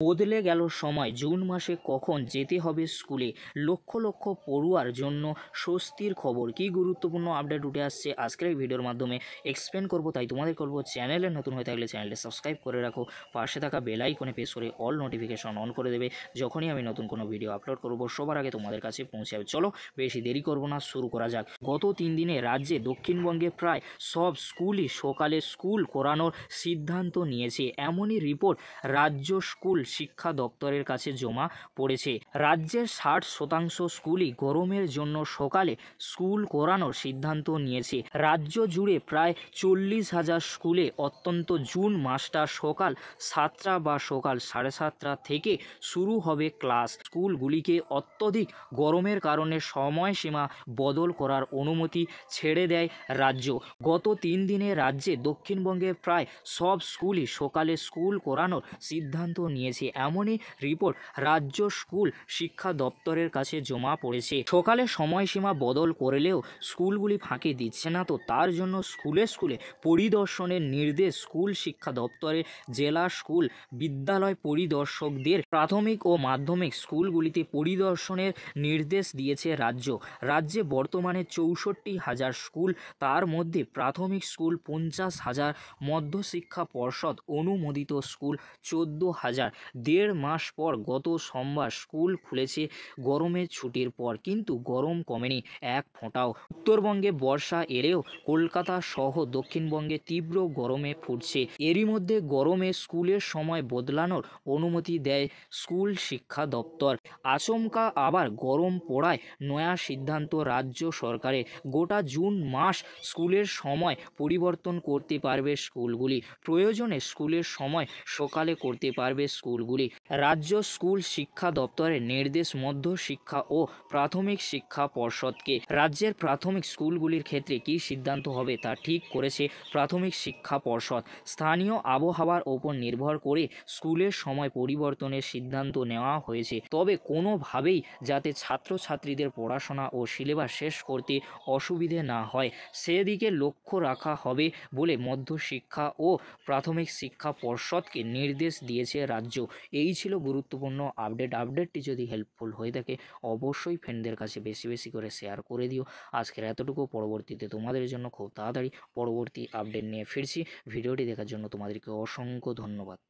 বদলে গেল সময়। জুন মাসে কখন যেতে হবে স্কুলে, লক্ষ লক্ষ পড়ুয়ার জন্য স্বস্তির খবর। কি গুরুত্বপূর্ণ আপডেট উঠে আসছে আজকের এই ভিডিওর মাধ্যমে এক্সপ্লেন করব। তাই তোমাদের বলবো, চ্যানেলে নতুন হয়ে থাকলে চ্যানেলটি সাবস্ক্রাইব করে রাখো, পাশে থাকা বেল আইকনে প্রেস করে অল নোটিফিকেশন অন করে দেবে। যখনই আমি নতুন কোনো ভিডিও আপলোড করব সবার আগে তোমাদের কাছে পৌঁছে যাবে। চলো বেশি দেরি করব না, শুরু করা যাক। গত 3 দিনে রাজ্যে দক্ষিণবঙ্গে প্রায় সব স্কুলই সকালে স্কুল করানোর সিদ্ধান্ত নিয়েছে, এমনই রিপোর্ট রাজ্য স্কুল শিক্ষা দপ্তরের কাছে জমা পড়েছে। রাজ্যের 60% স্কুলই গরমের জন্য সকালে স্কুল করানোর সিদ্ধান্ত নিয়েছে। রাজ্য জুড়ে প্রায় 40,000 স্কুলে অত্যন্ত জুন মাসটা সকাল 7টা বা সকাল 7:30 থেকে শুরু হবে ক্লাস। স্কুলগুলিকে অত্যধিক গরমের কারণে সময়সীমা বদল করার অনুমতি ছেড়ে দেয় রাজ্য। গত 3 দিনে রাজ্যে দক্ষিণবঙ্গের প্রায় সব স্কুলই সকালে স্কুল করানোর সিদ্ধান্ত নিয়েছে, এমনই রিপোর্ট রাজ্য স্কুল শিক্ষা দপ্তরের কাছে জমা পড়েছে। সকালে সময়সীমা বদল করলেও স্কুলগুলি ফাঁকি দিচ্ছে না, তো তার জন্য স্কুলে স্কুলে পরিদর্শনের নির্দেশ স্কুল শিক্ষা দপ্তরের জেলা স্কুল বিদ্যালয় পরিদর্শকদের। প্রাথমিক ও মাধ্যমিক স্কুলগুলিতে পরিদর্শনের নির্দেশ দিয়েছে রাজ্য। রাজ্যে বর্তমানে 64,000 স্কুল, তার মধ্যে প্রাথমিক স্কুল 50,000, মধ্যশিক্ষা পর্ষদ অনুমোদিত স্কুল 14,000। 1.5 মাস পর গত সোমবার স্কুল খুলেছে গরমের ছুটির পর, কিন্তু গরম কমেনি এক ফোঁটাও। উত্তরবঙ্গে বর্ষা এলেও কলকাতা সহ দক্ষিণবঙ্গে তীব্র গরমে ফুটছে। এরই মধ্যে গরমে স্কুলের সময় বদলানোর অনুমতি দেয় স্কুল শিক্ষা দপ্তর। আচমকা আবার গরম পড়ায় নয়া সিদ্ধান্ত রাজ্য সরকারের। গোটা জুন মাস স্কুলের সময় পরিবর্তন করতে পারবে স্কুলগুলি। প্রয়োজনে স্কুলের সময় সকালে করতে পারবে স্কুলগুলি। রাজ্য স্কুল শিক্ষা দপ্তরের নির্দেশ মধ্যশিক্ষা ও প্রাথমিক শিক্ষা পর্ষদকে। রাজ্যের প্রাথমিক স্কুলগুলির ক্ষেত্রে কী সিদ্ধান্ত হবে তা ঠিক করেছে প্রাথমিক শিক্ষা পর্ষদ। স্থানীয় আবহাওয়ার ওপর নির্ভর করে স্কুলের সময় পরিবর্তনের সিদ্ধান্ত নেওয়া হয়েছে, তবে কোনোভাবেই যাতে ছাত্রছাত্রীদের পড়াশোনা ও সিলেবাস শেষ করতে অসুবিধে না হয় সেদিকে লক্ষ্য রাখা হবে বলে মধ্যশিক্ষা ও প্রাথমিক শিক্ষা পর্ষদকে নির্দেশ দিয়েছে রাজ্য। এই ছিল গুরুত্বপূর্ণ আপডেটটি যদি হেল্পফুল হয়ে থাকে অবশ্যই ফ্রেন্ডদের কাছে বেশি বেশি করে শেয়ার করে দিও। আজকের এতটুকু, পরবর্তীতে তোমাদের জন্য খুব তাড়াতাড়ি পরবর্তী আপডেট নিয়ে ফিরছি। ভিডিওটি দেখার জন্য তোমাদেরকে অসংখ্য ধন্যবাদ।